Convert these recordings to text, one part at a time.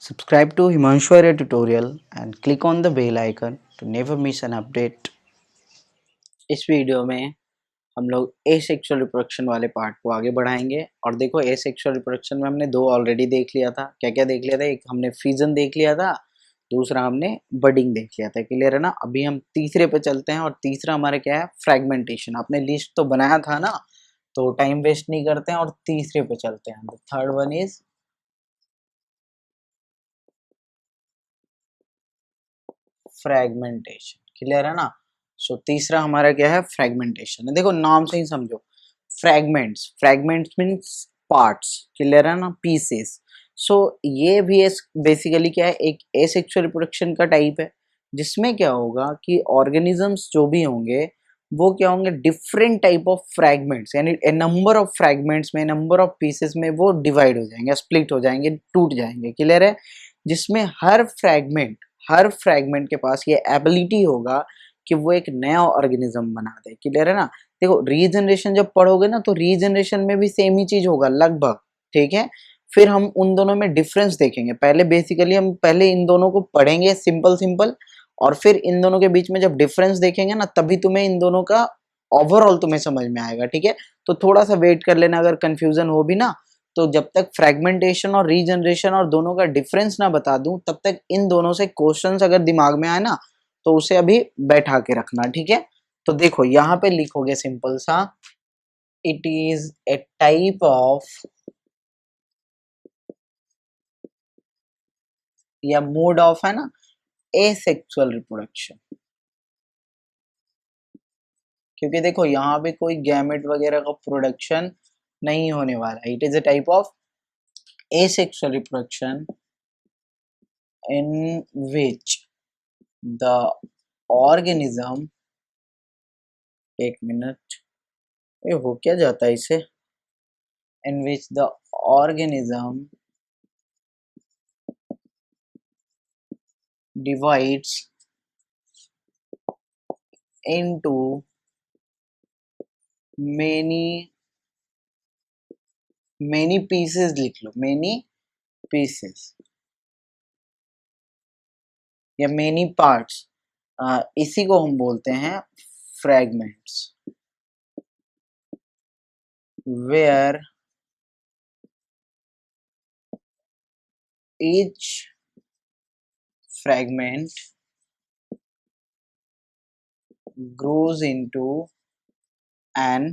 Subscribe to Himanshu Arya tutorial and click on the bell icon to never miss an update. इस video में हम लोग asexual reproduction वाले part को आगे बढ़ाएंगे। और देखो, एसेक्सुअल रिप्रोडक्शन में हमने दो ऑलरेडी देख लिया था। क्या क्या देख लिया था? एक हमने फिजन देख लिया था, दूसरा हमने बडिंग देख लिया था। क्लियर है ना? अभी हम तीसरे पे चलते हैं और तीसरा हमारा क्या है? फ्रेगमेंटेशन। आपने लिस्ट तो बनाया था ना, तो टाइम वेस्ट नहीं करते हैं और तीसरे पे चलते हैं। Third one is fragmentation. Clear है ना? सो तीसरा हमारा क्या है? फ्रेगमेंटेशन है। देखो, नाम से ही समझो, fragments. Fragments means parts. Clear है ना? पीसेस। सो ये भी बेसिकली क्या है? एक एसेक्सुअल रिप्रोडक्शन का टाइप है, जिसमें क्या होगा कि ऑर्गेनिजम्स जो भी होंगे वो क्या होंगे? डिफरेंट टाइप ऑफ फ्रैगमेंट्स, यानी नंबर ऑफ फ्रैगमेंट्स में, नंबर ऑफ पीसेस में वो डिवाइड हो जाएंगे, स्प्लिट हो जाएंगे, टूट जाएंगे। क्लियर है? जिसमें हर फ्रैगमेंट के पास ये एबिलिटी होगा कि वो एक नया ऑर्गेनिज्म बना दे। क्लियर है ना? देखो, रीजनरेशन जब पढ़ोगे ना, तो रीजनरेशन में भी सेम ही चीज होगा लगभग। ठीक है? फिर हम उन दोनों में डिफरेंस देखेंगे। पहले बेसिकली हम पहले इन दोनों को पढ़ेंगे सिंपल सिंपल, और फिर इन दोनों के बीच में जब डिफरेंस देखेंगे ना, तभी तुम्हें इन दोनों का ओवरऑल तुम्हें समझ में आएगा। ठीक है? तो थोड़ा सा वेट कर लेना, अगर कंफ्यूजन हो भी ना, तो जब तक फ्रेगमेंटेशन और रीजनरेशन और दोनों का डिफरेंस ना बता दूं, तब तक इन दोनों से क्वेश्चंस अगर दिमाग में आए ना, तो उसे अभी बैठा के रखना। ठीक है? तो देखो, यहाँ पे लिखोगे सिंपल सा, it is a type of या मोड ऑफ, है ना, एसेक्सुअल रिप्रोडक्शन। क्योंकि देखो, यहाँ पे कोई गैमेट वगैरह का प्रोडक्शन नहीं होने वाला। It is a type of asexual reproduction in which the organism, एक मिनट, ये हो क्या जाता है इसे, in which the organism divides into many pieces। लिख लो, many pieces या many parts। इसी को हम बोलते हैं fragments, where each fragment grows into an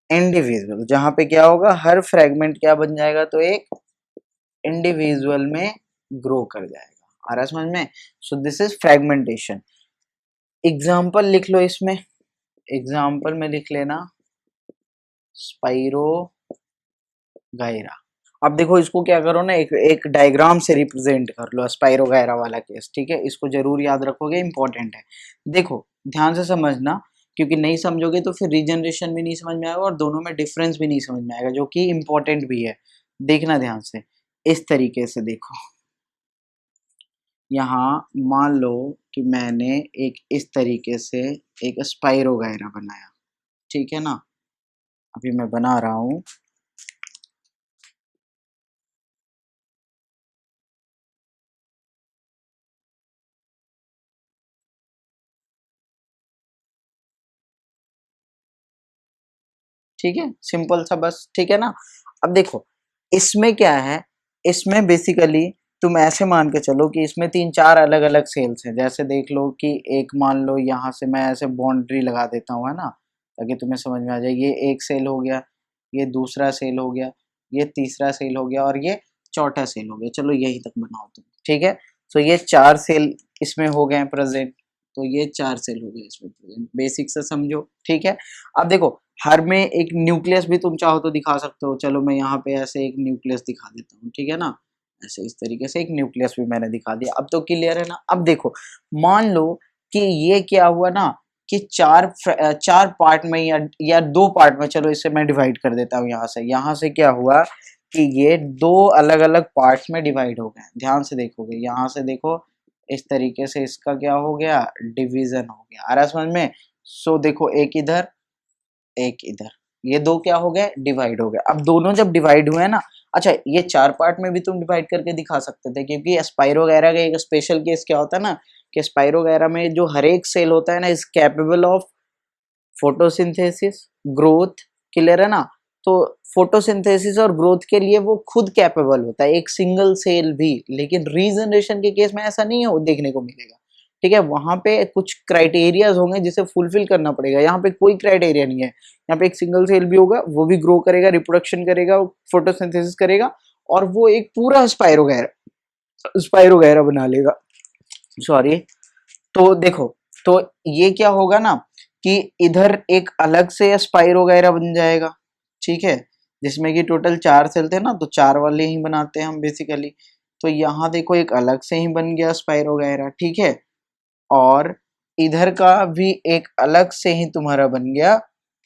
individual. जहां पे क्या होगा? हर फ्रेगमेंट क्या बन जाएगा? तो एक इंडिविजुअल में ग्रो कर जाएगा। आ रहा समझ में? So this is fragmentation. Example लिख लो इसमें। एग्जाम्पल में लिख लेना स्पाइरो गायरा। अब देखो, इसको क्या करो ना, एक डायग्राम से रिप्रेजेंट कर लो, स्पाइरो गायरा वाला केस। ठीक है? इसको जरूर याद रखोगे, इंपॉर्टेंट है। देखो, ध्यान से समझना, क्योंकि नहीं समझोगे तो फिर रीजनरेशन भी नहीं समझ में आएगा और दोनों में डिफरेंस भी नहीं समझ में आएगा, जो कि इंपॉर्टेंट भी है। देखना ध्यान से, इस तरीके से देखो। यहाँ मान लो कि मैंने एक इस तरीके से एक स्पाइरो गायरा बनाया। ठीक है ना? अभी मैं बना रहा हूं। ठीक है? सिंपल सा बस। ठीक है ना? अब देखो, इसमें क्या है? इसमें बेसिकली तुम ऐसे मान के चलो कि इसमें 3-4 अलग अलग सेल्स हैं। जैसे देख लो कि एक, मान लो यहाँ से मैं ऐसे बाउंड्री लगा देता हूँ, है ना, ताकि तुम्हें समझ में आ जाए। ये एक सेल हो गया, ये दूसरा सेल हो गया, ये तीसरा सेल हो गया, और ये चौथा सेल हो गया। चलो यही तक बनाओ तुम। ठीक है? तो ये 4 सेल इसमें हो गए प्रेजेंट। तो ये 4 सेल हो गए इसमें प्रेजेंट। बेसिक से समझो। ठीक है? अब देखो, हर में एक न्यूक्लियस भी तुम चाहो तो दिखा सकते हो। चलो मैं यहाँ पे ऐसे एक न्यूक्लियस दिखा देता हूँ। ठीक है ना? ऐसे इस तरीके से एक न्यूक्लियस भी मैंने दिखा दिया। अब तो क्लियर है ना? अब देखो, मान लो कि ये क्या हुआ ना, कि चार पार्ट में या 2 पार्ट में, चलो इसे मैं डिवाइड कर देता हूँ। यहाँ से क्या हुआ कि ये 2 अलग अलग पार्ट्स में डिवाइड हो गए। ध्यान से देखोगे, यहाँ से देखो, इस तरीके से इसका क्या हो गया? डिवीजन हो गया। आ रहा समझ में? सो देखो, एक इधर, एक इधर, ये 2 क्या हो गए? डिवाइड हो गए। अब दोनों जब डिवाइड हुए ना, अच्छा, ये 4 पार्ट में भी तुम डिवाइड करके दिखा सकते थे, क्योंकि स्पाइरोगैरा का एक स्पेशल केस क्या होता है ना, कि स्पाइरोगैरा में जो हर एक सेल होता है ना is capable of photosynthesis, growth, clear है ना। तो फोटोसिंथेसिस और ग्रोथ के लिए वो खुद कैपेबल होता है, एक सिंगल सेल भी। लेकिन रीजनरेशन के केस में ऐसा नहीं है, देखने को मिलेगा। ठीक है, वहां पे कुछ क्राइटेरियाज होंगे जिसे फुलफिल करना पड़ेगा। यहाँ पे कोई क्राइटेरिया नहीं है, यहाँ पे एक सिंगल सेल भी होगा, वो भी ग्रो करेगा, रिप्रोडक्शन करेगा, फोटोसिंथेसिस करेगा, और वो एक पूरा स्पाइरोगैरा स्पाइरोगैरा बना लेगा। सॉरी। तो देखो, तो ये क्या होगा ना, कि इधर एक अलग से स्पाइरो वगैरह बन जाएगा। ठीक है, जिसमें कि टोटल 4 सेल थे ना, तो 4 वाले ही बनाते हैं हम बेसिकली। तो यहाँ देखो एक अलग से ही बन गया स्पाइरो वगैरह। ठीक है, और इधर का भी एक अलग से ही तुम्हारा बन गया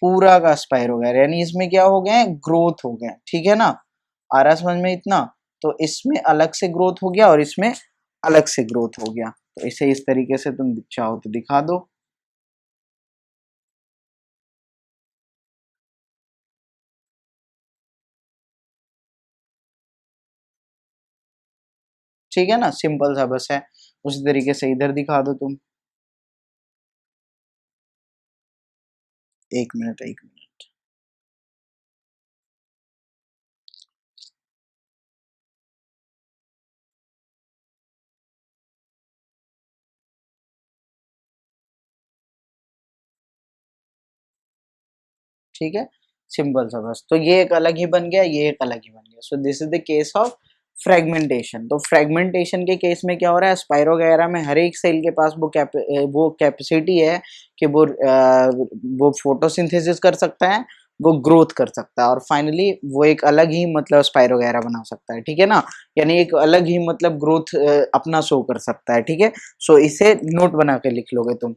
पूरा का स्पाइरो वगैरह, यानी इसमें क्या हो गए, ग्रोथ हो गए। ठीक है ना, आ रहा समझ में इतना। तो इसमें अलग से ग्रोथ हो गया और इसमें अलग से ग्रोथ हो गया। तो इसे इस तरीके से तुम चाहो तो दिखा दो। ठीक है ना, सिंपल सा बस है। उसी तरीके से इधर दिखा दो तुम। 1 मिनट 1 मिनट। ठीक है, सिंपल सा बस। तो ये एक अलग ही बन गया, ये एक अलग ही बन गया। So this is the case of fragmentation. तो फ्रेगमेंटेशन के केस में क्या हो रहा है, स्पाइरोगैरा में हर एक सेल के पास वो कैपेसिटी है कि वो फोटोसिंथेसिस कर सकता है, वो ग्रोथ कर सकता है, और फाइनली वो एक अलग ही मतलब स्पाइरोगैरा बना सकता है। ठीक है ना, यानी एक अलग ही मतलब ग्रोथ अपना शो कर सकता है। ठीक है, सो इसे नोट बना के लिख लोगे तुम,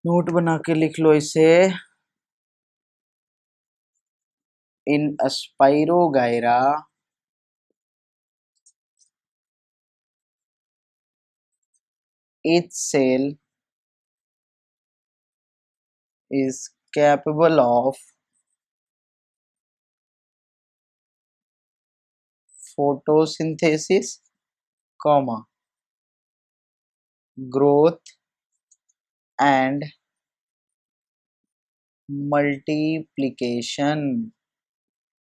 नोट बना के लिख लो इसे। इन स्पाइरोगैरा each cell is capable of photosynthesis, comma, growth and multiplication.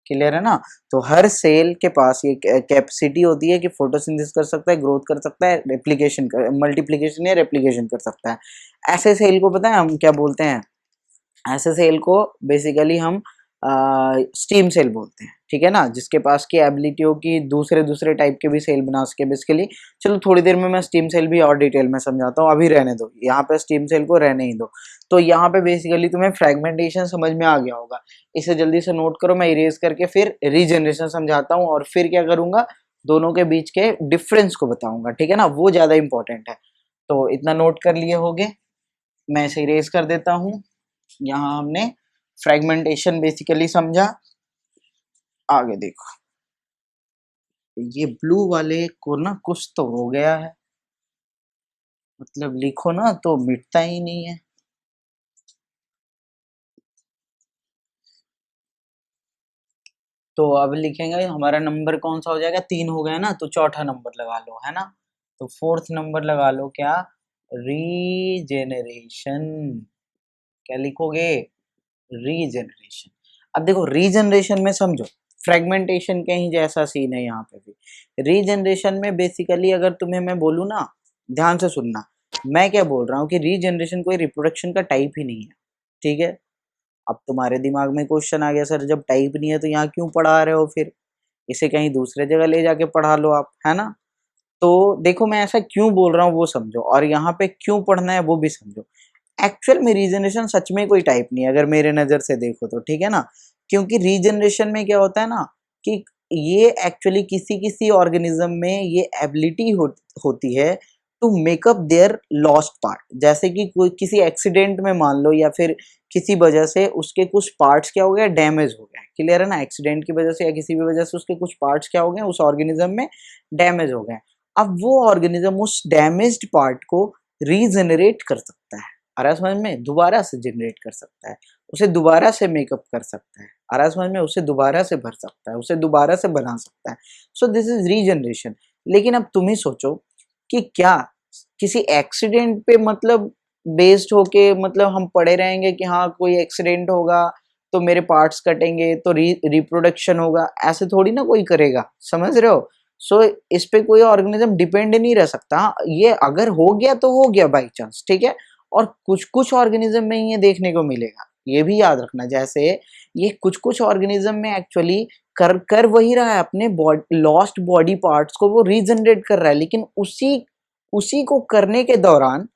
Clear है ना। तो हर सेल के पास ये कैपेसिटी होती है कि फोटोसिंथेसिस कर सकता है, ग्रोथ कर सकता है, रेप्लिकेशन कर, मल्टीप्लिकेशन या रेप्लिकेशन कर सकता है। ऐसे सेल को पता है हम क्या बोलते हैं, ऐसे सेल को बेसिकली हम स्टीम सेल बोलते हैं। ठीक है ना, जिसके पास की एबिलिटी हो कि दूसरे दूसरे टाइप के भी सेल बना सके बेसिकली। चलो थोड़ी देर में मैं स्टीम सेल भी और डिटेल में समझाता हूँ, अभी रहने दो, यहाँ पे स्टीम सेल को रहने ही दो। तो यहाँ पे बेसिकली तुम्हें फ्रेगमेंटेशन समझ में आ गया होगा। इसे जल्दी से नोट करो, मैं इरेज करके फिर रीजनरेशन समझाता हूँ, और फिर क्या करूंगा, दोनों के बीच के डिफरेंस को बताऊंगा। ठीक है ना, वो ज्यादा इंपॉर्टेंट है। तो इतना नोट कर लिए होगे, मैं इसे इरेज कर देता हूँ। यहाँ हमने फ्रेगमेंटेशन बेसिकली समझा। आगे देखो, ये ब्लू वाले को ना कुछ तो हो गया है, मतलब लिखो ना तो मिटता ही नहीं है। तो अब लिखेंगे, हमारा नंबर कौन सा हो जाएगा, 3 हो गया ना, तो चौथा नंबर लगा लो, है ना। तो फोर्थ नंबर लगा लो क्या, रीजेनरेशन। क्या लिखोगे, रीजनरेशन। अब देखो रीजनरेशन में समझो, फ्रेगमेंटेशन के ही जैसा सीन है यहाँ पे भी। रीजनरेशन में बेसिकली अगर तुम्हें मैं बोलूँ ना, ध्यान से सुनना, मैं क्या बोल रहा हूँ कि रीजनरेशन कोई रिप्रोडक्शन का टाइप ही नहीं है। ठीक है, अब तुम्हारे दिमाग में क्वेश्चन आ गया, सर जब टाइप नहीं है तो यहाँ क्यों पढ़ा रहे हो, फिर इसे कहीं दूसरे जगह ले जाके पढ़ा लो आप, है ना। तो देखो मैं ऐसा क्यों बोल रहा हूँ वो समझो, और यहाँ पे क्यों पढ़ना है वो भी समझो। एक्चुअल में रीजनरेशन सच में कोई टाइप नहीं है अगर मेरे नज़र से देखो तो। ठीक है ना, क्योंकि रीजनरेशन में क्या होता है ना, कि ये एक्चुअली किसी किसी ऑर्गेनिज्म में ये एबिलिटी होती है to make up their lost part. जैसे कि कोई किसी एक्सीडेंट में मान लो, या फिर किसी वजह से उसके कुछ पार्ट्स क्या हो गया, डैमेज हो गया। क्लियर है ना, एक्सीडेंट की वजह से या किसी भी वजह से उसके कुछ पार्ट्स क्या हो गए, उस ऑर्गेनिज्म में डैमेज हो गए। अब वो ऑर्गेनिज्म उस डैमेज्ड पार्ट को रीजनरेट कर सकता है, आ रहा है समझ में, दोबारा से जनरेट कर सकता है। उसे दोबारा से मेकअप कर सकता है, आ रहा है समझ में, उसे दोबारा से भर सकता है, उसे दोबारा से बना सकता है। So this is regeneration. लेकिन अब तुम ही सोचो कि क्या किसी एक्सीडेंट पे मतलब बेस्ड होके मतलब हम पड़े रहेंगे कि हाँ कोई एक्सीडेंट होगा तो मेरे पार्ट्स कटेंगे तो रिप्रोडक्शन होगा, ऐसे थोड़ी ना कोई करेगा, समझ रहे हो। सो इस पे कोई ऑर्गेनिज्म डिपेंड नहीं रह सकता। हाँ, ये अगर हो गया तो हो गया बाई चांस, ठीक है। और कुछ कुछ ऑर्गेनिज्म में ये देखने को मिलेगा, ये भी याद रखना। जैसे ये कुछ कुछ ऑर्गेनिज्म में एक्चुअली कर कर वही रहा है, अपने लॉस्ट बॉडी पार्ट्स को वो रीजनरेट कर रहा है, लेकिन उसी उसी को करने के दौरान,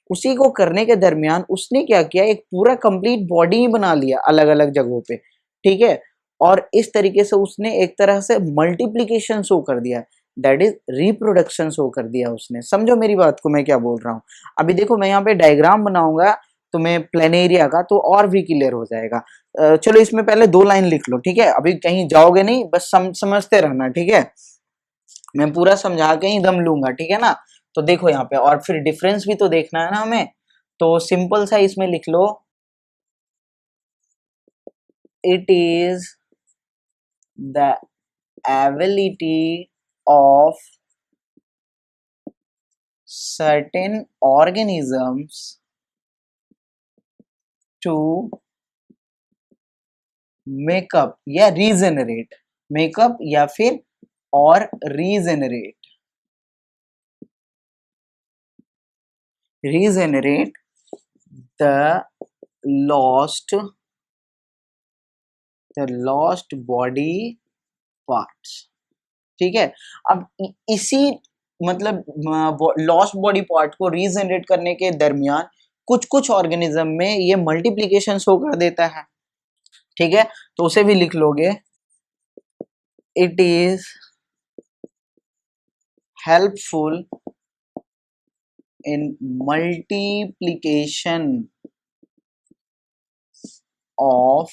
उसी को करने के दरमियान उसने क्या किया, एक पूरा कंप्लीट बॉडी ही बना लिया अलग अलग जगहों पे, ठीक है। और इस तरीके से उसने एक तरह से मल्टीप्लीकेशन शो कर दिया, दैट इज रिप्रोडक्शन शो कर दिया उसने। समझो मेरी बात को मैं क्या बोल रहा हूँ। अभी देखो मैं यहाँ पे डायग्राम बनाऊंगा तुम्हें प्लेनेरिया का, तो और भी क्लियर हो जाएगा। चलो इसमें पहले 2 लाइन लिख लो, ठीक है, अभी कहीं जाओगे नहीं, बस समझते रहना, ठीक है। मैं पूरा समझा के ही दम लूंगा, ठीक है ना। तो देखो यहाँ पे, और फिर डिफरेंस भी तो देखना है ना हमें, तो सिंपल सा इसमें लिख लो, it is the ability of certain organisms to make up या regenerate, make up या फिर और regenerate the lost body parts, ठीक है। अब इसी मतलब लॉस्ट बॉडी पार्ट को रीजनरेट करने के दरमियान कुछ कुछ ऑर्गेनिज्म में ये मल्टीप्लिकेशन शो कर देता है, ठीक है। तो उसे भी लिख लोगे, it is helpful in multiplication of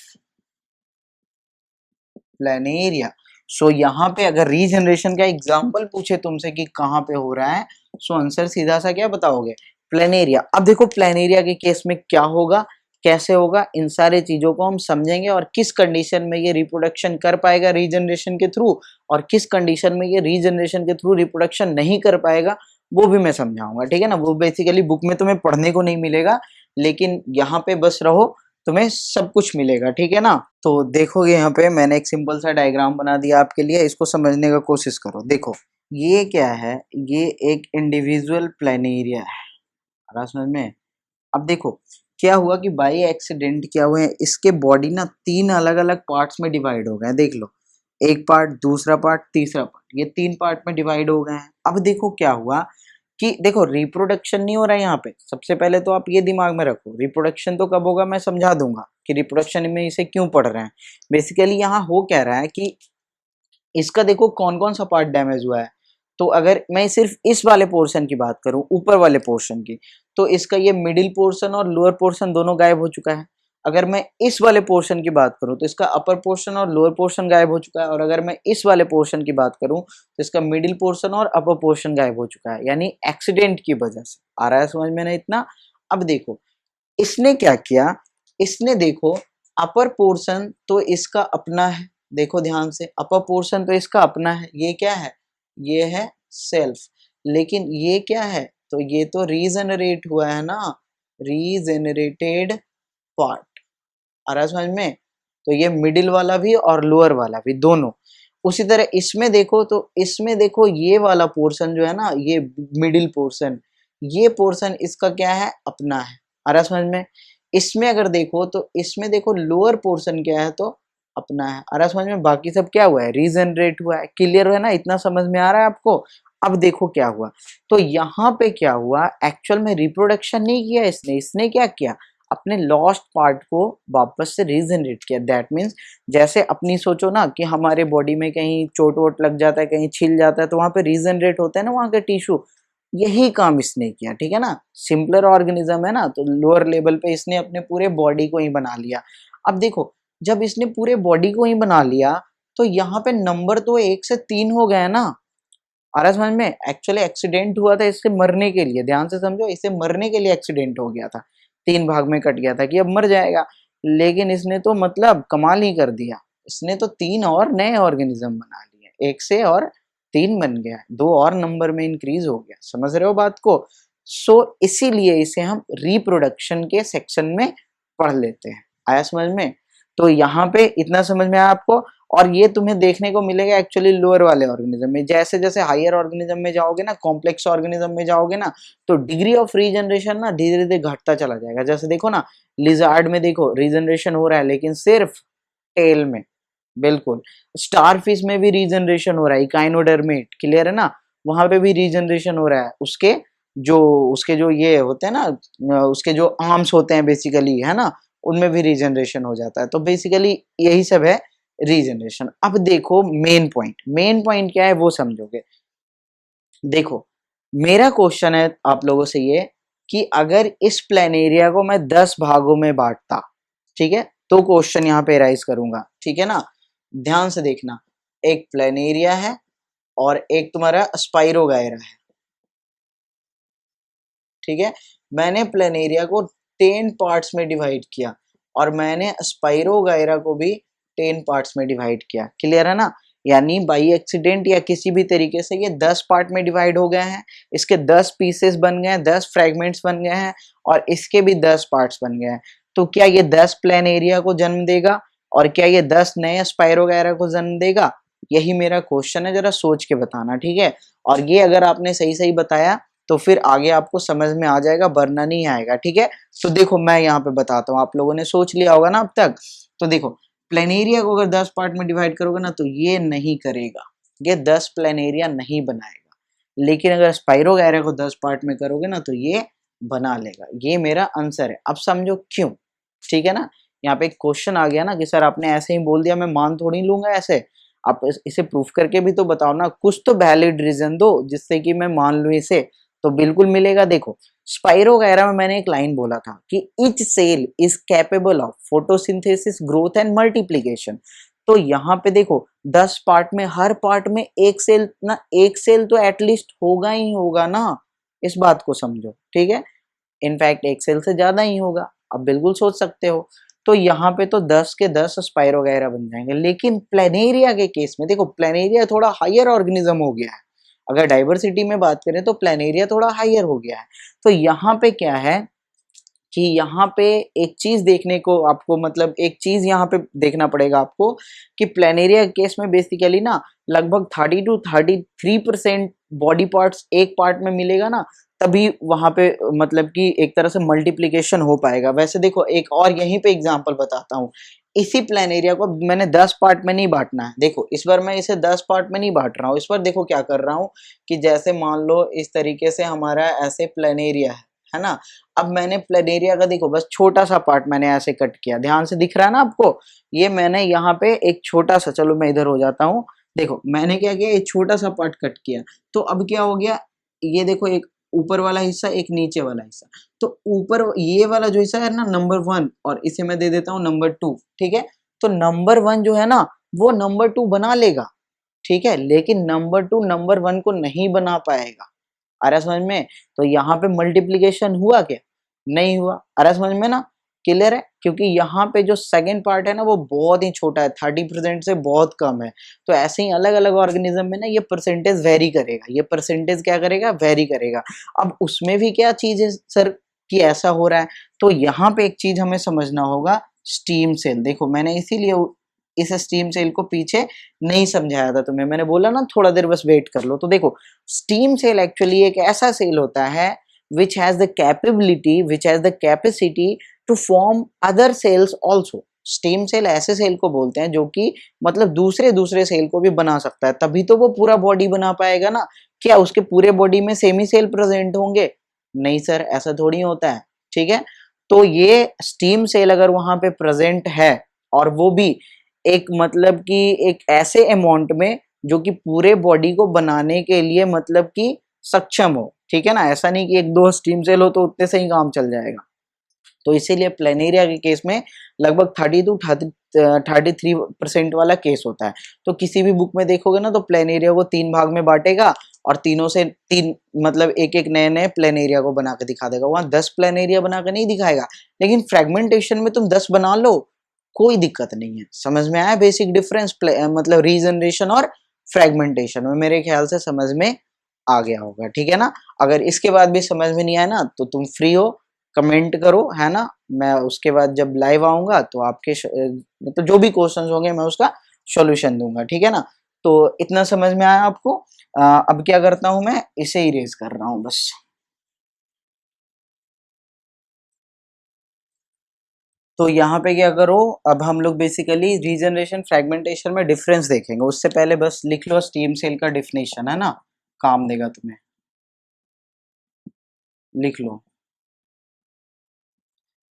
planaria. So यहाँ पे अगर रीजनरेशन का एग्जाम्पल पूछे तुमसे कि कहाँ पे हो रहा है, सो आंसर सीधा सा क्या बताओगे, प्लेनेरिया। अब देखो प्लेनेरिया के केस में क्या होगा, कैसे होगा, इन सारे चीजों को हम समझेंगे, और किस कंडीशन में ये रिप्रोडक्शन कर पाएगा रीजनरेशन के थ्रू, और किस कंडीशन में ये रीजनरेशन के थ्रू रिप्रोडक्शन नहीं कर पाएगा, वो भी मैं समझाऊंगा, ठीक है ना। वो बेसिकली बुक में तुम्हें पढ़ने को नहीं मिलेगा, लेकिन यहाँ पे बस रहो, तुम्हें सब कुछ मिलेगा, ठीक है ना। तो देखोगे यहाँ पे मैंने एक सिंपल सा डायग्राम बना दिया आपके लिए, इसको समझने का कोशिश करो। देखो ये क्या है, ये एक इंडिविजुअल प्लेनेरिया है, आ रहा समझ में। अब देखो क्या हुआ कि बाई एक्सीडेंट क्या हुआ है, इसके बॉडी ना 3 अलग अलग पार्ट्स में डिवाइड हो गए हैं, देख लो, एक पार्ट, दूसरा पार्ट, तीसरा पार्ट, ये 3 पार्ट में डिवाइड हो गए हैं। अब देखो क्या हुआ कि देखो रिप्रोडक्शन नहीं हो रहा है यहाँ पे, सबसे पहले तो आप ये दिमाग में रखो, रिप्रोडक्शन तो कब होगा मैं समझा दूंगा कि रिप्रोडक्शन में इसे क्यों पढ़ रहे हैं। बेसिकली यहाँ हो क्या रहा है कि इसका देखो कौन कौन सा पार्ट डैमेज हुआ है। तो अगर मैं सिर्फ इस वाले पोर्शन की बात करूं, ऊपर वाले पोर्शन की, तो इसका ये मिडिल पोर्शन और लोअर पोर्शन दोनों गायब हो चुका है। अगर मैं इस वाले पोर्शन की बात करूं तो इसका अपर पोर्शन और लोअर पोर्शन गायब हो चुका है, और अगर मैं इस वाले पोर्शन की बात करूं तो इसका मिडिल पोर्शन और अपर पोर्शन गायब हो चुका है, यानी एक्सीडेंट की वजह से। आ रहा है समझ में ना इतना। अब देखो इसने क्या किया, इसने देखो अपर पोर्शन तो इसका अपना है, देखो ध्यान से, अपर पोर्शन तो इसका अपना है, ये क्या है, ये है सेल्फ। लेकिन ये क्या है, तो ये तो रीजनरेट हुआ है ना, रीजनरेटेड पार्ट। आ रहा है समझ में। तो ये मिडिल वाला भी और लोअर वाला भी दोनों। उसी तरह इसमें देखो, तो इसमें देखो ये वाला पोर्शन जो है ना, ये मिडिल पोर्शन, ये पोर्शन इसका क्या है, अपना है। आ रहा है समझ में। इसमें अगर देखो तो इसमें देखो लोअर पोर्शन क्या है, तो अपना है। आ रहा है समझ में। बाकी सब क्या हुआ है, रीजनरेट हुआ है। क्लियर है ना, इतना समझ में आ रहा है आपको। अब देखो क्या हुआ, तो यहाँ पे क्या हुआ, एक्चुअल में रिप्रोडक्शन नहीं किया इसने, इसने क्या किया, अपने लॉस्ट पार्ट को वापस से रीजनरेट किया। दैट मीन्स जैसे अपनी सोचो ना कि हमारे बॉडी में कहीं चोट वोट लग जाता है, कहीं छिल जाता है, तो वहां पे रीजनरेट होता है ना वहां के टिश्यू, यही काम इसने किया, ठीक है ना। सिंपलर ऑर्गेनिज्म है ना, तो लोअर लेवल पे इसने अपने पूरे बॉडी को ही बना लिया। अब देखो जब इसने पूरे बॉडी को ही बना लिया, तो यहाँ पे नंबर तो 1 से 3 हो गए ना। आ रहा है समझ में। एक्चुअली एक्सीडेंट हुआ था इससे मरने के लिए, ध्यान से समझो, इसे मरने के लिए एक्सीडेंट हो गया था, 3 भाग में कट गया था कि अब मर जाएगा। लेकिन इसने तो मतलब कमाल ही कर दिया, इसने तो 3 और नए ऑर्गेनिज्म बना लिए, 1 से और 3 बन गया, 2 और नंबर में इंक्रीज हो गया। समझ रहे हो बात को? सो इसीलिए इसे हम रिप्रोडक्शन के सेक्शन में पढ़ लेते हैं। आया समझ में? तो यहाँ पे इतना समझ में आया आपको। और ये तुम्हें देखने को मिलेगा एक्चुअली लोअर वाले ऑर्गेनिज्म में। जैसे जैसे हायर ऑर्गेनिज्म में जाओगे ना, कॉम्प्लेक्स ऑर्गेनिज्म में जाओगे ना, तो डिग्री ऑफ रीजनरेशन ना धीरे धीरे घटता चला जाएगा। जैसे देखो ना, लिजार्ड में देखो रीजनरेशन हो रहा है, लेकिन सिर्फ टेल में। बिल्कुल। स्टारफिश में भी रीजनरेशन हो रहा है, इकाइनोडर्मेट, क्लियर है ना, वहां पे भी रीजनरेशन हो रहा है। उसके जो ये होते हैं ना, उसके जो आर्म्स होते हैं बेसिकली, है ना, उनमें भी रीजनरेशन हो जाता है। तो बेसिकली यही सब है रीजनरेशन। अब देखो मेन पॉइंट क्या है वो समझोगे। देखो, मेरा क्वेश्चन है आप लोगों से ये कि अगर इस प्लेनेरिया को मैं 10 भागों में बांटता, ठीक है, तो क्वेश्चन यहाँ पे राइज करूंगा, ठीक है ना। ध्यान से देखना, एक प्लेनेरिया है और एक तुम्हारा स्पाइरोगायरा है, ठीक है। मैंने प्लेनेरिया को 10 पार्ट्स में डिवाइड किया और मैंने स्पाइरोगायरा को भी 10 पार्ट्स में डिवाइड किया, क्लियर है ना। यानी बाई एक्सीडेंट या किसी भी तरीके से ये 10 पार्ट में डिवाइड हो गए हैं, इसके 10 पीसेस बन गए हैं, 10 फ्रेगमेंट्स बन गए हैं, और इसके भी 10 पार्ट्स बन गए हैं। तो क्या ये 10 प्लेनेरिया को जन्म देगा और क्या ये 10 नए स्पाइरोगायरा को जन्म देगा? यही मेरा क्वेश्चन है, जरा सोच के बताना, ठीक है। और ये अगर आपने सही सही बताया तो फिर आगे आपको समझ में आ जाएगा, वरना नहीं आएगा, ठीक है। तो देखो मैं यहाँ पे बताता हूँ, आप लोगों ने सोच लिया होगा ना अब तक। तो देखो, प्लेनेरिया को अगर 10 पार्ट में डिवाइड करोगे ना, तो ये नहीं करेगा, ये 10 प्लेनेरिया नहीं बनाएगा। लेकिन अगर स्पाइरोगायरा को 10 पार्ट में करोगे ना, तो ये बना लेगा। ये मेरा आंसर है। अब समझो क्यों, ठीक है ना। यहाँ पे एक क्वेश्चन आ गया ना कि सर आपने ऐसे ही बोल दिया, मैं मान थोड़ी लूंगा ऐसे। आप इसे प्रूफ करके भी तो बताओ ना, कुछ तो वैलिड रीजन दो जिससे कि मैं मान लूं इसे। तो बिल्कुल मिलेगा। देखो, स्पाइरोगायरा में मैंने एक लाइन बोला था कि each cell is capable of photosynthesis, growth and multiplication. तो यहाँ पे देखो, 10 पार्ट में हर पार्ट में एक सेल ना, एक सेल तो एटलीस्ट होगा ही होगा ना। इस बात को समझो, ठीक है। इनफैक्ट एक सेल से ज्यादा ही होगा, आप बिल्कुल सोच सकते हो। तो यहाँ पे तो 10 के 10 स्पाइरोगायरा बन जाएंगे। लेकिन प्लेनेरिया के केस में देखो, प्लेनेरिया थोड़ा हायर ऑर्गेनिज्म हो गया है। अगर डाइवर्सिटी में बात करें तो प्लेनेरिया थोड़ा हायर हो गया है। तो यहाँ पे क्या है कि यहाँ पे एक चीज देखने को आपको, मतलब एक चीज यहाँ पे देखना पड़ेगा आपको कि प्लेनेरिया केस में बेसिकली ना लगभग 30 to 33% बॉडी पार्ट्स एक पार्ट में मिलेगा ना, तभी वहां पे मतलब कि एक तरह से मल्टीप्लिकेशन हो पाएगा। वैसे देखो, एक और यहीं पे एग्जांपल बताता हूँ। इसी प्लेनेरिया को मैंने 10 पार्ट में नहीं बांटना है। देखो, इस बार मैं इसे 10 पार्ट में नहीं बांट रहा हूँ। इस बार देखो क्या कर रहा हूँ कि जैसे मान लो इस तरीके से हमारा ऐसे प्लेनेरिया है ना। अब मैंने प्लेनेरिया का देखो बस छोटा सा पार्ट मैंने ऐसे कट किया, ध्यान से दिख रहा है ना आपको। ये मैंने यहाँ पे एक छोटा सा, चलो मैं इधर हो जाता हूँ। देखो मैंने क्या किया, एक छोटा सा पार्ट कट किया। तो अब क्या हो गया, ये देखो, एक ऊपर वाला हिस्सा, एक नीचे वाला हिस्सा। तो ऊपर ये वाला जो हिस्सा है ना, नंबर 1, और इसे मैं दे देता हूँ नंबर 2, ठीक है। तो नंबर 1 जो है ना, वो नंबर 2 बना लेगा, ठीक है। लेकिन नंबर 2 नंबर 1 को नहीं बना पाएगा। आ रहा समझ में? तो यहाँ पे मल्टीप्लीकेशन हुआ क्या? नहीं हुआ। आ रहा समझ में ना? क्लियर है? क्योंकि यहाँ पे जो सेकंड पार्ट है ना, वो बहुत ही छोटा है, 30% से बहुत कम है। तो ऐसे ही अलग अलग ऑर्गेनिज्म में ना ये परसेंटेज वेरी करेगा, ये परसेंटेज क्या करेगा, वेरी करेगा। अब उसमें भी क्या चीज है सर कि ऐसा हो रहा है? तो यहाँ पे एक चीज हमें समझना होगा, स्टीम सेल। देखो मैंने इसीलिए इस स्टीम सेल को पीछे नहीं समझाया था तुम्हें, मैंने बोला ना थोड़ा देर बस वेट कर लो। तो देखो, स्टीम सेल एक्चुअली एक ऐसा सेल होता है which has the capability, which has the capacity to form other cells also। Stem cell ऐसे सेल को बोलते हैं जो कि मतलब दूसरे दूसरे सेल को भी बना सकता है, तभी तो वो पूरा बॉडी बना पाएगा ना। क्या उसके पूरे बॉडी में सेम ही सेल प्रेजेंट होंगे? नहीं सर, ऐसा थोड़ी होता है, ठीक है। तो ये स्टीम सेल अगर वहां पे प्रेजेंट है, और वो भी एक मतलब कि एक ऐसे अमाउंट में जो कि पूरे बॉडी को बनाने के लिए मतलब कि सक्षम हो, ठीक है ना। ऐसा नहीं कि एक दो स्टीम सेल हो तो उतने से ही काम चल जाएगा। तो इसीलिए प्लेनेरिया के केस में लगभग 33% वाला केस होता है। तो किसी भी बुक में देखोगे ना तो प्लेनेरिया को 3 भाग में बांटेगा और तीनों से 3 मतलब एक-एक नए-नए प्लेनेरिया को बना के दिखा देगा। वहाँ 10 प्लेनेरिया बना के नहीं दिखाएगा, लेकिन फ्रेगमेंटेशन में तुम 10 बना लो, कोई दिक्कत नहीं है। समझ में आया बेसिक डिफरेंस मतलब रीजनरेशन और फ्रेगमेंटेशन में? मेरे ख्याल से समझ में आ गया होगा, ठीक है ना? अगर इसके बाद भी समझ में नहीं आया ना तो तुम फ्री हो, कमेंट करो, है ना? मैं उसके बाद जब लाइव आऊँगा तो आपके तो जो भी क्वेश्चंस होंगे मैं उसका सॉल्यूशन दूँगा, ठीक है ना? तो इतना समझ में आया आपको? अब क्या करता हूँ मैं, इसे इरेज़ कर रहा हूँ बस। तो यहाँ पे क्या करो, अब हम लोग बेसिकली रीजनरेशन फ्रेगमेंटेशन में डिफरेंस देखेंगे। उससे पहले बस लिख लो स्टीम सेल का डेफिनेशन, है ना? काम देगा तुम्हें। लिख लो,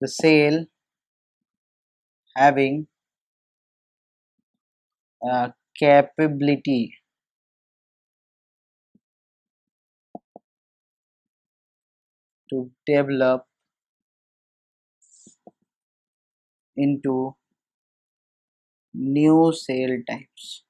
the cell having capability to develop into new cell types,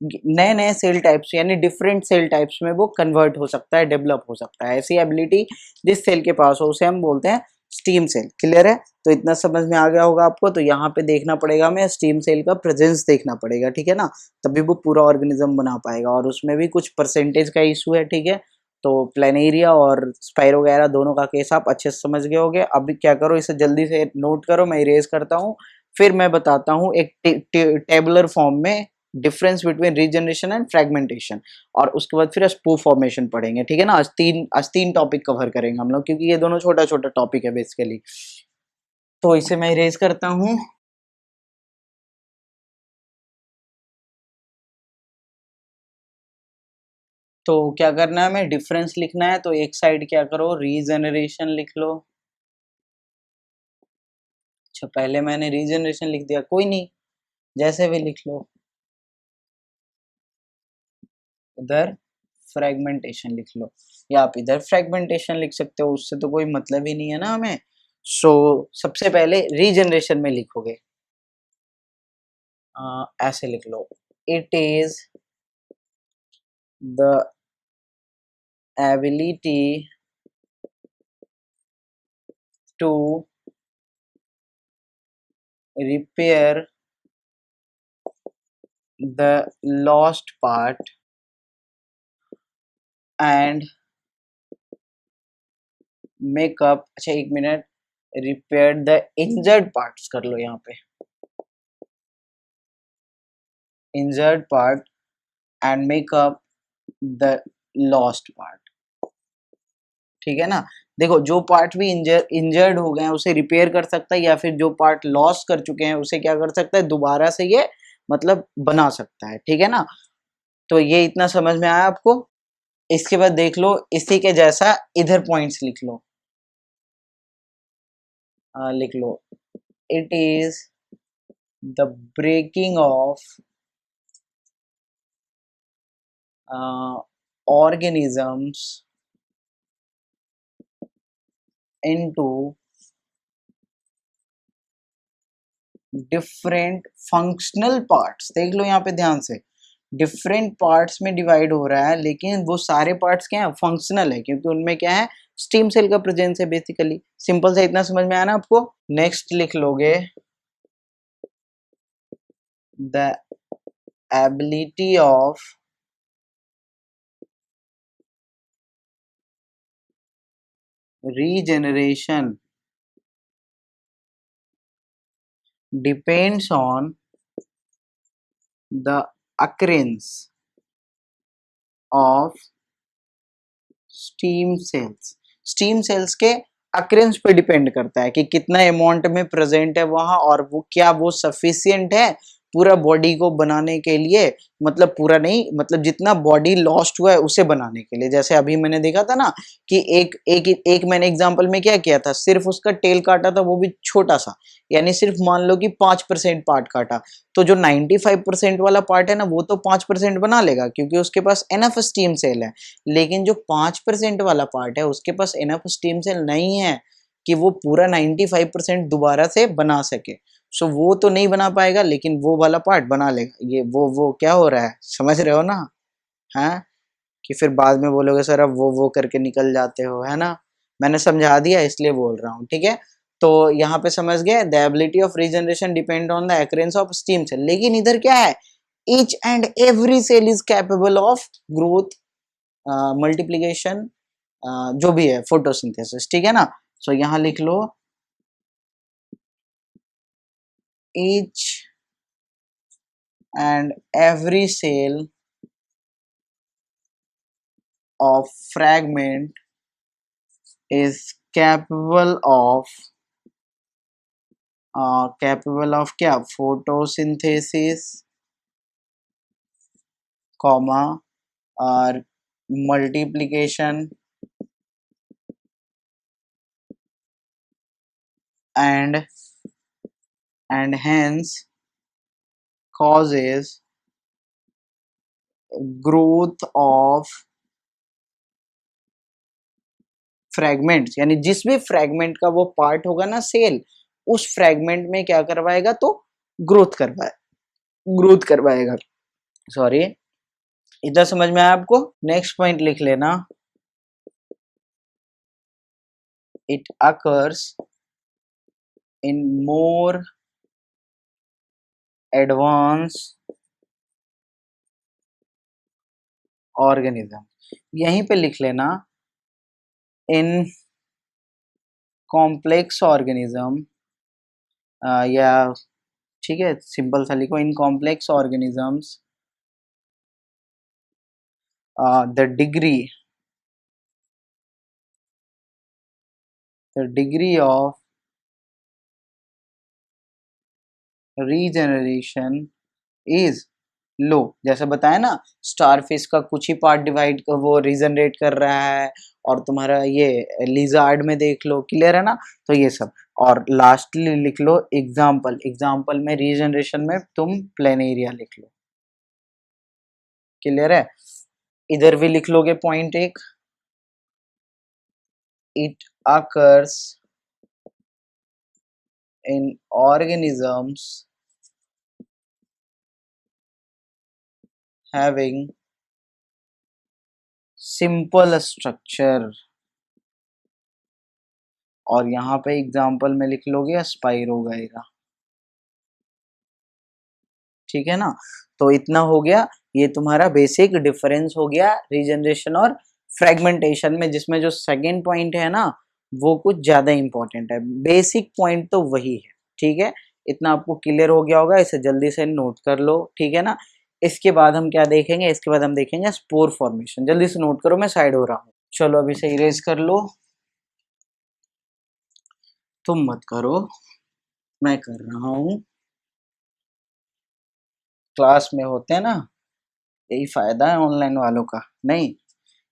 नए नए सेल टाइप्स यानी डिफरेंट सेल टाइप्स में वो कन्वर्ट हो सकता है, डेवलप हो सकता है। ऐसी एबिलिटी जिस सेल के पास हो उसे हम बोलते हैं स्टीम सेल। क्लियर है? तो इतना समझ में आ गया होगा आपको। तो यहाँ पे देखना पड़ेगा, हमें स्टीम सेल का प्रेजेंस देखना पड़ेगा, ठीक है ना? तभी वो पूरा ऑर्गेनिज्म बना पाएगा, और उसमें भी कुछ परसेंटेज का इशू है, ठीक है? तो प्लेनेरिया और स्पाइरो वगैरह दोनों का केस आप अच्छे से समझ गए होगे। अभी क्या करो, इसे जल्दी से नोट करो, मैं इरेज करता हूँ, फिर मैं बताता हूँ एक टेबुलर फॉर्म में difference between regeneration and fragmentation, और उसके बाद फिर स्पूफ फॉर्मेशन पढ़ेंगे, ठीक है ना? आज तीन टॉपिक कवर करेंगे हम लोग, क्योंकि ये दोनों छोटा छोटा टॉपिक है बेसिकली। तो इसे मैं इरेज करता हूँ। तो क्या करना है, हमें डिफरेंस लिखना है। तो एक साइड क्या करो, रीजनरेशन लिख लो। अच्छा, पहले मैंने रीजनरेशन लिख दिया, कोई नहीं, जैसे भी लिख लो। इधर फ्रेगमेंटेशन लिख लो, या आप इधर फ्रेगमेंटेशन लिख सकते हो, उससे तो कोई मतलब ही नहीं है ना हमें। सो सबसे पहले रीजनरेशन में लिखोगे, ऐसे लिख लो, it is the ability to repair the lost part and make up, अच्छा एक minute, repair the injured parts कर लो यहाँ पे, injured part and make up the lost part, ठीक है ना? देखो, जो पार्ट भी इंजर्ड हो गए हैं उसे रिपेयर कर सकता है, या फिर जो पार्ट लॉस कर चुके हैं उसे क्या कर सकता है, दोबारा से ये मतलब बना सकता है, ठीक है ना? तो ये इतना समझ में आया आपको? इसके बाद देख लो, इसी के जैसा इधर पॉइंट्स लिख लो, लिख लो, it is the breaking of organisms into different functional parts. देख लो यहाँ पे ध्यान से, डिफरेंट पार्ट्स में डिवाइड हो रहा है, लेकिन वो सारे पार्ट्स क्या है, फंक्शनल है, क्योंकि उनमें क्या है, स्टीम सेल का प्रेजेंस है बेसिकली। सिंपल सा, इतना समझ में आया ना आपको? नेक्स्ट लिख लोगे, the ability of regeneration depends on the occurrence of stem cells. Stem cells के अक्रेंस पे डिपेंड करता है कि कितना अमाउंट में प्रेजेंट है वहां, और वो क्या वो सफिशिएंट है पूरा बॉडी को बनाने के लिए, मतलब पूरा नहीं, मतलब जितना बॉडी लॉस्ट हुआ है उसे बनाने के लिए। जैसे अभी मैंने देखा था ना कि एक मैंने एग्जांपल में क्या किया था, सिर्फ उसका टेल काटा था, वो भी छोटा सा, यानी सिर्फ मान लो कि 5% पार्ट काटा। तो जो 95% वाला पार्ट है ना, वो तो 5% बना लेगा क्योंकि उसके पास एनफ स्टीम सेल है, लेकिन जो 5% वाला पार्ट है उसके पास एनफ स्टीम सेल नहीं है, कि वो पूरा 95% दोबारा से बना सके। सो वो तो नहीं बना पाएगा, लेकिन वो वाला पार्ट बना लेगा। ये वो क्या हो रहा है, समझ रहे हो ना? हैं? कि फिर बाद में बोलोगे सर अब वो करके निकल जाते हो, है ना? मैंने समझा दिया इसलिए बोल रहा हूँ, ठीक है? तो यहाँ पे समझ गए, the ability of regeneration depend on the occurrence of stem cell. लेकिन इधर क्या है, each and every cell is capable of growth, multiplication, जो भी है, फोटोसिंथेसिस, ठीक है ना? सो यहाँ लिख लो, each and every cell of fragment is capable of क्या, photosynthesis, comma, और multiplication and hence causes growth of fragments. यानी जिस भी फ्रैगमेंट का वो पार्ट होगा ना सेल, उस फ्रैगमेंट में क्या करवाएगा, तो ग्रोथ करवाएगा। सॉरी, इतना समझ में आया आपको? नेक्स्ट पॉइंट लिख लेना, it occurs in more advance organism. यहीं पे लिख लेना, इन कॉम्प्लेक्स ऑर्गेनिज्म, या ठीक है सिंपल सा लिखो, in complex organisms the degree of regeneration is low. जैसे बताया ना, स्टारफिश का कुछ ही पार्ट डिवाइड वो रीजनरेट कर रहा है, और तुम्हारा ये लिजार्ड में देख लो, क्लियर है ना? तो ये सब, और लास्टली लिख लो एग्जाम्पल में रीजनरेशन में तुम प्लेनेरिया लिख लो, क्लियर है? इधर भी लिख लोगे पॉइंट एक, it occurs in organisms having simple structure, और यहाँ पे एग्जाम्पल में लिख लोगे स्पाइरोगाइरा, ठीक है ना? तो इतना हो गया, ये तुम्हारा बेसिक डिफरेंस हो गया रीजनरेशन और फ्रेगमेंटेशन में, जिसमें जो सेकंड पॉइंट है ना, वो कुछ ज्यादा इंपॉर्टेंट है। बेसिक पॉइंट तो वही है, ठीक है? इतना आपको क्लियर हो गया होगा, इसे जल्दी से नोट कर लो, ठीक है ना? इसके बाद हम क्या देखेंगे, इसके बाद हम देखेंगे स्पोर फॉर्मेशन। जल्दी से नोट करो, मैं साइड हो रहा हूँ। चलो अभी से इरेज कर लो, तुम मत करो, मैं कर रहा हूँ। क्लास में होते हैं ना, यही फायदा है ऑनलाइन वालों का। नहीं,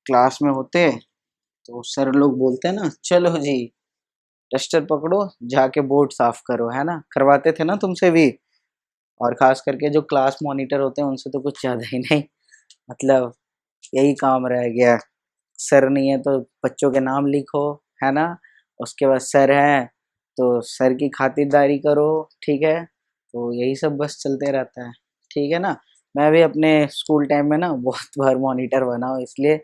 क्लास में होते तो सर लोग बोलते हैं ना, चलो जी डस्टर पकड़ो, जाके बोर्ड साफ करो, है ना? करवाते थे ना तुमसे भी। और खास करके जो क्लास मॉनिटर होते हैं, उनसे तो कुछ ज्यादा ही नहीं, मतलब यही काम रह गया। सर नहीं है तो बच्चों के नाम लिखो, है ना? उसके बाद सर है तो सर की खातिरदारी करो, ठीक है? तो यही सब बस चलते रहता है, ठीक है ना? मैं भी अपने स्कूल टाइम में ना बहुत बार मॉनिटर बना हूँ, इसलिए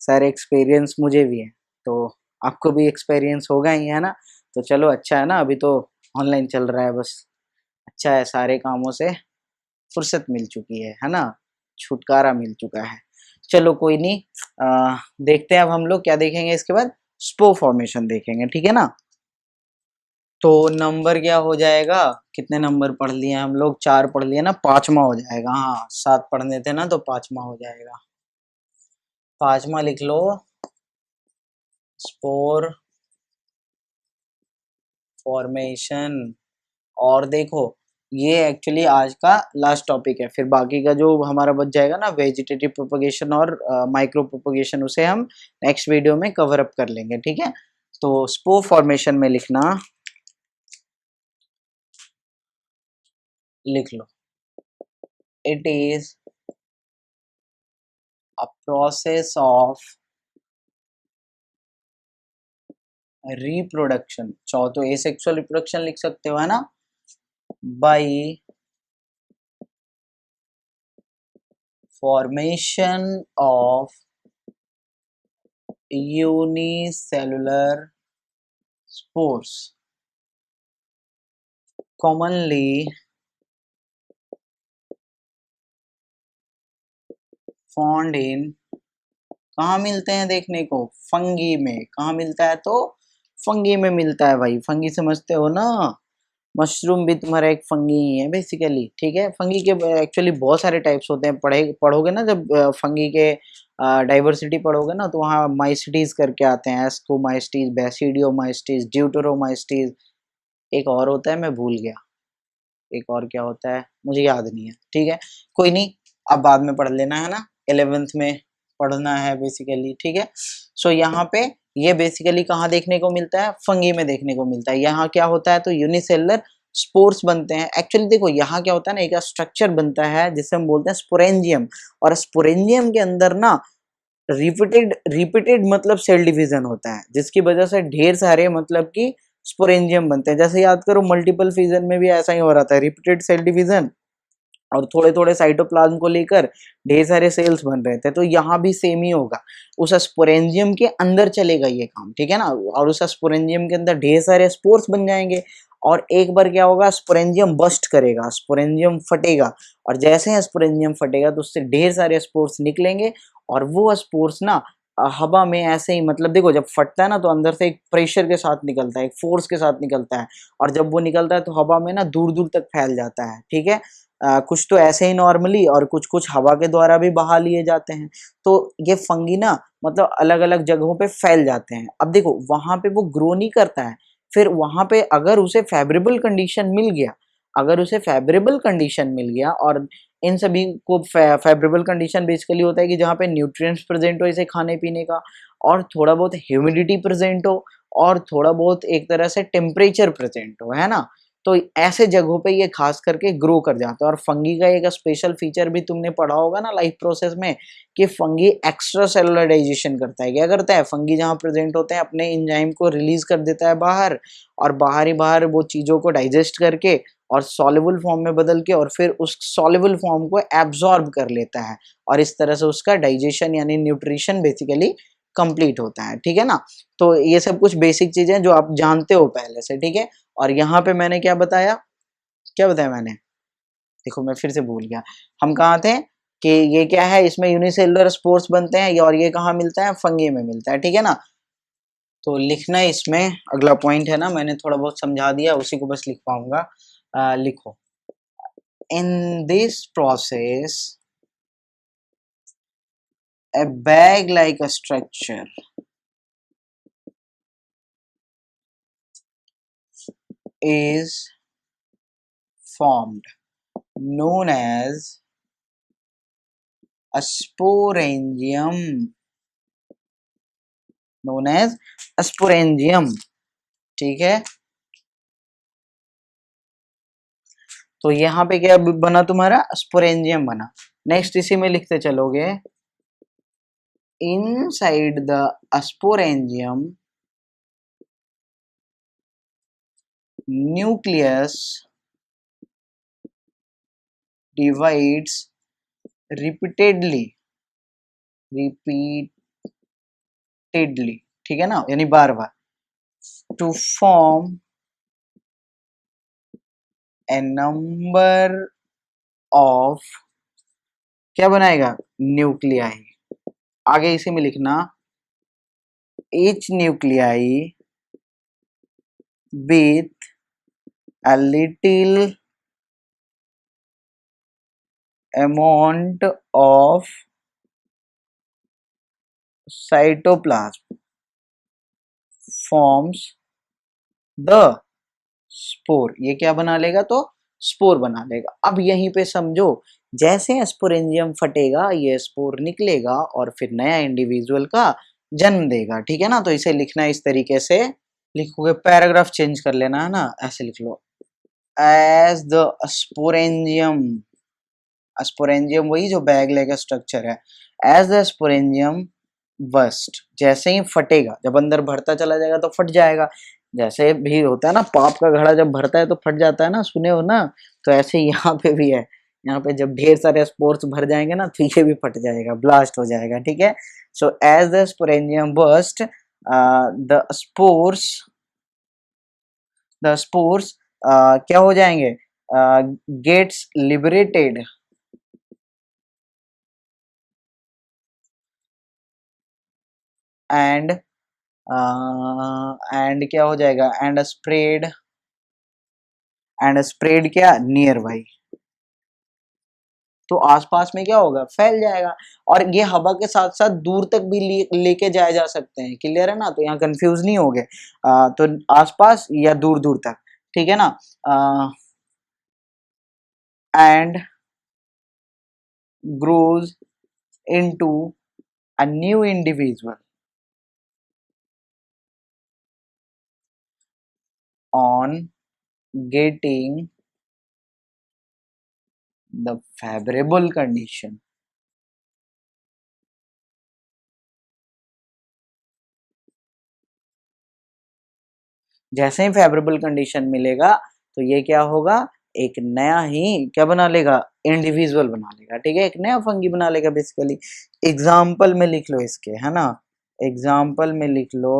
सारे एक्सपीरियंस मुझे भी है, तो आपको भी एक्सपीरियंस होगा ही, है ना? तो चलो अच्छा है ना, अभी तो ऑनलाइन चल रहा है बस, अच्छा है, सारे कामों से फुर्सत मिल चुकी है ना? छुटकारा मिल चुका है। चलो कोई नहीं, देखते हैं अब हम लोग क्या देखेंगे इसके बाद, स्पो फॉर्मेशन देखेंगे, ठीक है ना? तो नंबर क्या हो जाएगा, कितने नंबर पढ़ लिए हम लोग? 4 पढ़ लिए ना, 5वां हो जाएगा। हाँ 7 पढ़ने थे ना, तो 5वां हो जाएगा। 5वां लिख लो, स्पोर फॉर्मेशन। और देखो, ये एक्चुअली आज का लास्ट टॉपिक है, फिर बाकी का जो हमारा बच जाएगा ना, वेजिटेटिव प्रोपगेशन और माइक्रो प्रोपगेशन, उसे हम नेक्स्ट वीडियो में कवर अप कर लेंगे, ठीक है? तो स्पोर फॉर्मेशन में लिखना, लिख लो, it is a process of reproduction, चाहो तो एसेक्सुअल रिप्रोडक्शन लिख सकते हो, है ना, by formation of unicellular spores commonly found in, कहाँ मिलते हैं देखने को, फंगी में। कहाँ मिलता है तो फंगी में मिलता है भाई। फंगी समझते हो ना, मशरूम भी तुम्हारा एक फंगी ही है बेसिकली, ठीक है। फंगी के एक्चुअली बहुत सारे टाइप्स होते हैं, पढ़ोगे ना जब फंगी के डाइवर्सिटी पढ़ोगे ना, तो वहाँ माइस्टीज करके आते हैं, एस्कोमाइस्टीज, बेसिडियोमाइस्टीज, ड्यूटेरोमाइस्टीज, एक और होता है मैं भूल गया, एक और क्या होता है मुझे याद नहीं है, ठीक है, कोई नहीं, अब बाद में पढ़ लेना, है ना, 11th में पढ़ना है बेसिकली, ठीक है। सो यहाँ पे ये बेसिकली कहाँ देखने को मिलता है, फंगी में देखने को मिलता है। यहाँ क्या होता है तो यूनिसेलुलर स्पोर्स बनते हैं। एक्चुअली देखो यहाँ क्या होता है ना, एक स्ट्रक्चर बनता है जिसे हम बोलते हैं स्पोरेंजियम, और स्पोरेंजियम के अंदर ना रिपीटेड रिपीटेड मतलब सेल डिवीजन होता है, जिसकी वजह से ढेर सारे मतलब कि स्पोरेंजियम बनते हैं। जैसे याद करो मल्टीपल फिजन में भी ऐसा ही हो रहा था, रिपीटेड सेल डिवीजन, और थोड़े थोड़े साइटोप्लाज्म को लेकर ढेर सारे सेल्स बन रहे थे। तो यहाँ भी सेम ही होगा, उस स्पोरेंजियम के अंदर चलेगा ये काम, ठीक है ना, और उस स्पोरेंजियम के अंदर ढेर सारे स्पोर्स बन जाएंगे, और एक बार क्या होगा, स्पोरेंजियम बस्ट करेगा, स्पोरेंजियम फटेगा, और जैसे ही स्पोरेंजियम फटेगा तो उससे ढेर सारे स्पोर्स निकलेंगे, और वो स्पोर्स ना हवा में ऐसे ही, मतलब देखो जब फटता है ना तो अंदर से एक प्रेशर के साथ निकलता है, एक फोर्स के साथ निकलता है, और जब वो निकलता है तो हवा में ना दूर दूर तक फैल जाता है, ठीक है। कुछ तो ऐसे ही नॉर्मली, और कुछ कुछ हवा के द्वारा भी बहा लिए जाते हैं। तो ये फंगी ना मतलब अलग अलग जगहों पे फैल जाते हैं। अब देखो वहां पे वो ग्रो नहीं करता है, फिर वहां पे अगर उसे फेवरेबल कंडीशन मिल गया, अगर उसे फेवरेबल कंडीशन मिल गया, और इन सभी को फेवरेबल कंडीशन बेसिकली होता है कि जहाँ पे न्यूट्रिएंट्स प्रेजेंट हो इसे खाने पीने का, और थोड़ा बहुत ह्यूमिडिटी प्रेजेंट हो, और थोड़ा बहुत एक तरह से टेम्परेचर प्रेजेंट हो, है ना। तो ऐसे जगहों पे ये खास करके ग्रो कर जाता है। और फंगी का एक स्पेशल फीचर भी तुमने पढ़ा होगा ना लाइफ प्रोसेस में, कि फंगी एक्स्ट्रा सेलुलर डाइजेशन करता है। क्या करता है फंगी, जहाँ प्रेजेंट होते हैं अपने एंजाइम को रिलीज कर देता है बाहर, और बाहर ही बाहर वो चीज़ों को डाइजेस्ट करके और सॉल्युबल फॉर्म में बदल के, और फिर उस सॉल्युबल फॉर्म को एब्जॉर्ब कर लेता है, और इस तरह से उसका डाइजेशन यानी न्यूट्रिशन बेसिकली कंप्लीट होता है, ठीक है ना। तो ये सब कुछ बेसिक चीजें जो आप जानते हो पहले से, ठीक है। और यहाँ पे मैंने क्या बताया, क्या बताया मैंने, देखो मैं फिर से भूल गया, हम कहाँ थे कि ये क्या है, इसमें यूनिसेलुलर स्पोर्स बनते हैं, और ये कहाँ मिलता है, फंगी में मिलता है, ठीक है ना। तो लिखना है इसमें, अगला पॉइंट है ना, मैंने थोड़ा बहुत समझा दिया, उसी को बस लिख पाऊंगा। लिखो, in this process a bag like a structure is formed known as a sporangium, known as a sporangium, ठीक है। तो यहाँ पे क्या बना तुम्हारा, स्पोरेंजियम बना। नेक्स्ट इसी में लिखते चलोगे, inside the sporangium nucleus divides repeatedly, repeatedly, ठीक है ना, यानी बार बार, to form a number of, क्या बनाएगा, न्यूक्लियाई। आगे इसी में लिखना, each nuclei with a little amount of cytoplasm forms the spore. ये क्या बना लेगा तो स्पोर बना लेगा। अब यहीं पे समझो, जैसे स्पोरेंजियम फटेगा ये स्पोर निकलेगा, और फिर नया इंडिविजुअल का जन्म देगा, ठीक है ना। तो इसे लिखना इस तरीके से लिखोगे, पैराग्राफ चेंज कर लेना है ना, ऐसे लिख लो, एज द स्पोरेंजियम, स्पोरेंजियम वही जो बैग लेगा स्ट्रक्चर है, एज द स्पोरेंजियम बस्ट, जैसे ही फटेगा, जब अंदर भरता चला जाएगा तो फट जाएगा। जैसे भी होता है ना, पाप का घड़ा जब भरता है तो फट जाता है ना, सुने हो ना? तो ऐसे ही यहाँ पे भी है। यहाँ पे जब ढेर सारे स्पोर्स भर जाएंगे ना तो ये भी फट जाएगा, ब्लास्ट हो जाएगा, ठीक है। So as the sporangium burst, the spores the spores क्या हो जाएंगे, गेट्स लिबरेटेड एंड एंड क्या हो जाएगा, एंड स्प्रेड क्या, नियर बाई। तो आसपास में क्या होगा, फैल जाएगा। और ये हवा के साथ साथ दूर तक भी लेके जाए जा सकते हैं, क्लियर है ना? तो यहाँ कंफ्यूज नहीं हो गए। तो आसपास या दूर दूर तक, ठीक है ना? And grows into a new individual on getting the favourable condition. जैसे ही फेवरेबल कंडीशन मिलेगा तो ये क्या होगा, एक नया ही क्या बना लेगा, इंडिविजुअल बना लेगा, ठीक है, एक नया फंगी बना लेगा बेसिकली। एग्जाम्पल में लिख लो इसके, है ना? एग्जाम्पल में लिख लो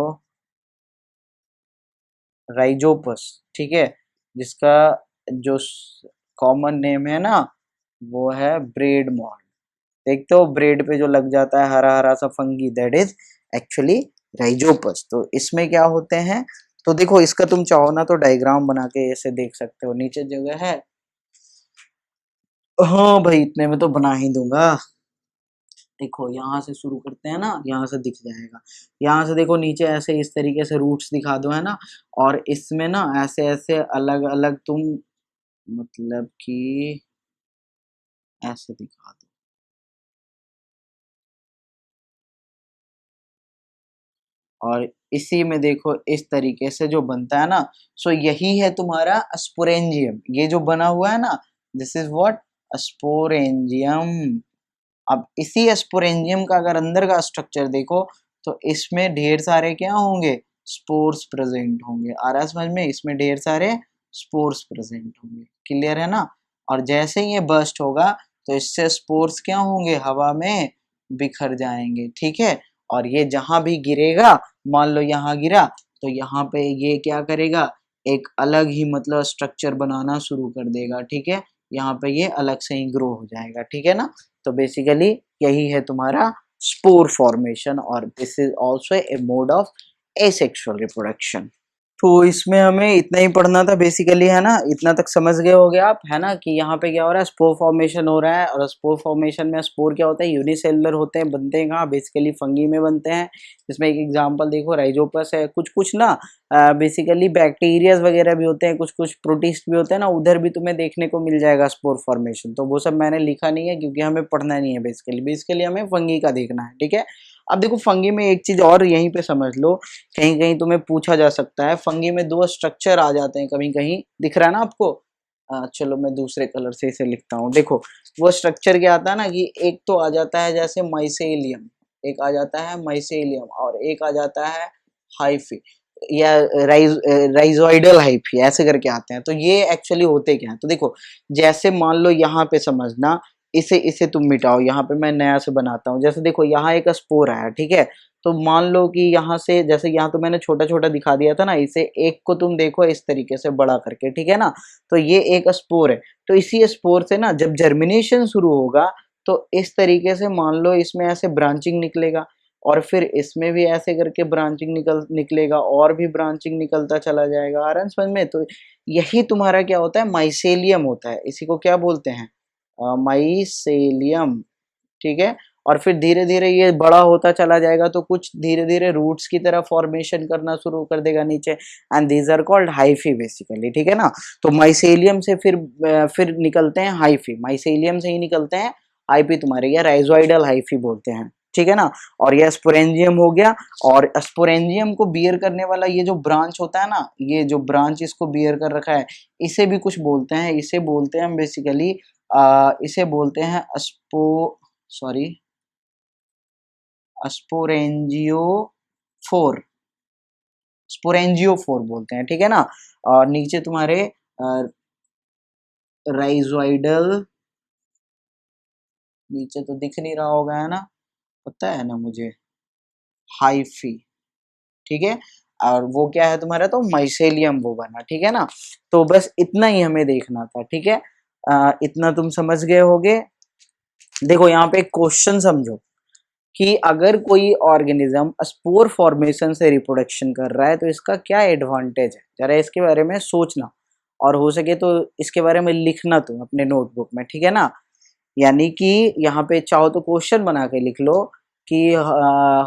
राइजोपस, ठीक है, जिसका जो कॉमन नेम है ना वो है ब्रेड मॉड। देखते हो ब्रेड पे जो लग जाता है हरा हरा सा fungi, that is actually Rhizopus. तो इसमें क्या होते हैं, तो देखो इसका तुम चाहो ना तो डायग्राम बना के ऐसे देख सकते हो, नीचे जगह है। हाँ भाई, इतने में तो बना ही दूंगा। देखो यहाँ से शुरू करते हैं ना, यहाँ से दिख जाएगा। यहाँ से देखो नीचे ऐसे इस तरीके से रूट्स दिखा दो, है ना? और इसमें ना ऐसे ऐसे अलग अलग तुम, मतलब कि ऐसे दिखा दो। और इसी में देखो इस तरीके से जो बनता है ना, सो यही है तुम्हारा स्पोरेंजियम। ये जो बना हुआ है ना, दिस इज व्हाट, स्पोरेंजियम। अब इसी स्पोरेंजियम का अगर अंदर का स्ट्रक्चर देखो तो इसमें ढेर सारे क्या होंगे, स्पोर्स प्रेजेंट होंगे। आ रहा है समझ में? इसमें ढेर सारे स्पोर्स प्रेजेंट होंगे, क्लियर है ना? और जैसे ही ये बर्स्ट होगा तो इससे स्पोर्स क्या होंगे, हवा में बिखर जाएंगे, ठीक है। और ये जहां भी गिरेगा, मान लो यहाँ गिरा, तो यहाँ पे ये क्या करेगा, एक अलग ही मतलब स्ट्रक्चर बनाना शुरू कर देगा, ठीक है। यहाँ पे ये अलग से ही ग्रो हो जाएगा, ठीक है ना? तो बेसिकली यही है तुम्हारा स्पोर फॉर्मेशन, और this is also a mode of asexual reproduction. तो इसमें हमें इतना ही पढ़ना था बेसिकली, है ना? इतना तक समझ गए होगे आप, है ना? कि यहाँ पे क्या हो रहा है, स्पोर फॉर्मेशन हो रहा है। और स्पोर फॉर्मेशन में स्पोर क्या होता है, यूनिसेलुलर होते हैं, बनते हैं कहाँ, बेसिकली फंगी में बनते हैं। इसमें एक एग्जांपल देखो राइजोपस है। कुछ कुछ ना बेसिकली बैक्टीरियाज वगैरह भी होते हैं, कुछ कुछ प्रोटिस्ट भी होते हैं ना, उधर भी तुम्हें देखने को मिल जाएगा स्पोर फॉर्मेशन। तो वो सब मैंने लिखा नहीं है क्योंकि हमें पढ़ना नहीं है, बेसिकली बेसिकली हमें फंगी का देखना है, ठीक है। अब देखो फंगी में एक चीज और यहीं पे समझ लो, कहीं कहीं तुम्हें पूछा जा सकता है, फंगी में दो स्ट्रक्चर आ जाते हैं कहीं कहीं, दिख रहा है ना आपको? चलो मैं दूसरे कलर से इसे लिखता हूँ। देखो वो स्ट्रक्चर क्या आता है ना, कि एक तो आ जाता है जैसे माइसेलियम, एक आ जाता है माइसेलियम, और एक आ जाता है हाइफी, या राइजोइडल हाइफी, ऐसे करके आते हैं। तो ये एक्चुअली होते क्या हैं, तो देखो जैसे मान लो यहाँ पे समझना, इसे इसे तुम मिटाओ, यहाँ पे मैं नया से बनाता हूँ। जैसे देखो यहाँ एक स्पोर आया, ठीक है। तो मान लो कि यहाँ से, जैसे यहाँ तो मैंने छोटा छोटा दिखा दिया था ना, इसे एक को तुम देखो इस तरीके से बड़ा करके, ठीक है ना? तो ये एक स्पोर है। तो इसी स्पोर से ना जब जर्मिनेशन शुरू होगा तो इस तरीके से मान लो इसमें ऐसे ब्रांचिंग निकलेगा, और फिर इसमें भी ऐसे करके ब्रांचिंग निकलेगा, और भी ब्रांचिंग निकलता चला जाएगा। आ रहा है समझ में? तो यही तुम्हारा क्या होता है, माइसेलियम होता है। इसी को क्या बोलते हैं, माइसेलियम, ठीक है। और फिर धीरे धीरे ये बड़ा होता चला जाएगा, तो कुछ धीरे धीरे रूट्स की तरह फॉर्मेशन करना शुरू कर देगा नीचे, and these are called hyphae basically, ठीक है ना? तो माइसेलियम से फिर निकलते हैं हाइफी, माइसेलियम से ही निकलते हैं हाइफी तुम्हारे, या राइजोइडल हाइफी बोलते हैं, ठीक है ना? और ये स्पोरेंजियम हो गया। और स्पोरेंजियम को बियर करने वाला ये जो ब्रांच होता है ना, ये जो ब्रांच इसको बियर कर रखा है, इसे भी कुछ बोलते हैं, इसे बोलते हैं बेसिकली, इसे बोलते हैं स्पो सॉरी स्पोरेंजियोफोर, स्पोरेंजियोफोर बोलते हैं, ठीक है ना। और नीचे तुम्हारे राइजोइडल, नीचे तो दिख नहीं रहा होगा है ना, पता है ना मुझे, हाइफी, ठीक है। और वो क्या है तुम्हारा, तो माइसेलियम वो बना, ठीक है ना। तो बस इतना ही हमें देखना था, ठीक है। इतना तुम समझ गए होगे। देखो यहाँ पे एक क्वेश्चन समझो कि अगर कोई ऑर्गेनिज्म स्पोर फॉर्मेशन से रिप्रोडक्शन कर रहा है तो इसका क्या एडवांटेज है, जरा इसके बारे में सोचना, और हो सके तो इसके बारे में लिखना तुम अपने नोटबुक में, ठीक है ना। यानी कि यहाँ पे चाहो तो क्वेश्चन बना के लिख लो कि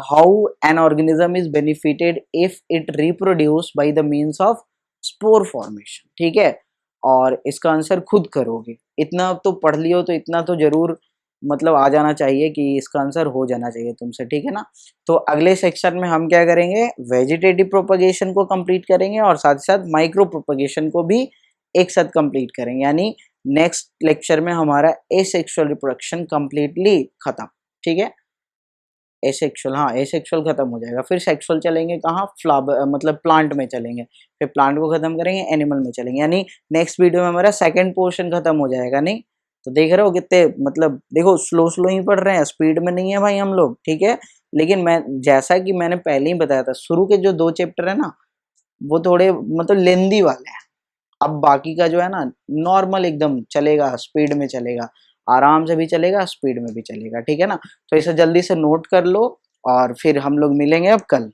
how an organism is benefited if it reproduce by the means of spore formation, ठीक है। और इसका आंसर खुद करोगे, इतना तो पढ़ लियो तो इतना तो जरूर मतलब आ जाना चाहिए कि इसका आंसर हो जाना चाहिए तुमसे, ठीक है ना। तो अगले सेक्शन में हम क्या करेंगे, वेजिटेटिव प्रोपगेशन को कंप्लीट करेंगे और साथ ही साथ माइक्रो प्रोपगेशन को भी एक साथ कंप्लीट करेंगे, यानी नेक्स्ट लेक्चर में हमारा एसेक्सुअल रिप्रोडक्शन कंप्लीटली खत्म, ठीक है। एसेक्सुअल, हाँ एसेक्सुअल खत्म हो जाएगा, फिर सेक्सुअल चलेंगे कहाँ, फ्लावर मतलब प्लांट में चलेंगे, फिर प्लांट को खत्म करेंगे, एनिमल में चलेंगे, यानी नेक्स्ट वीडियो में हमारा सेकंड पोर्शन खत्म हो जाएगा। नहीं तो देख रहे हो कितने मतलब, देखो स्लो स्लो ही पढ़ रहे हैं, स्पीड में नहीं है भाई हम लोग, ठीक है। लेकिन मैं जैसा कि मैंने पहले ही बताया था, शुरू के जो 2 चैप्टर है ना वो थोड़े मतलब लेंदी वाले हैं, अब बाकी का जो है ना नॉर्मल एकदम चलेगा, स्पीड में चलेगा, आराम से भी चलेगा, स्पीड में भी चलेगा, ठीक है ना। तो इसे जल्दी से नोट कर लो और फिर हम लोग मिलेंगे अब कल।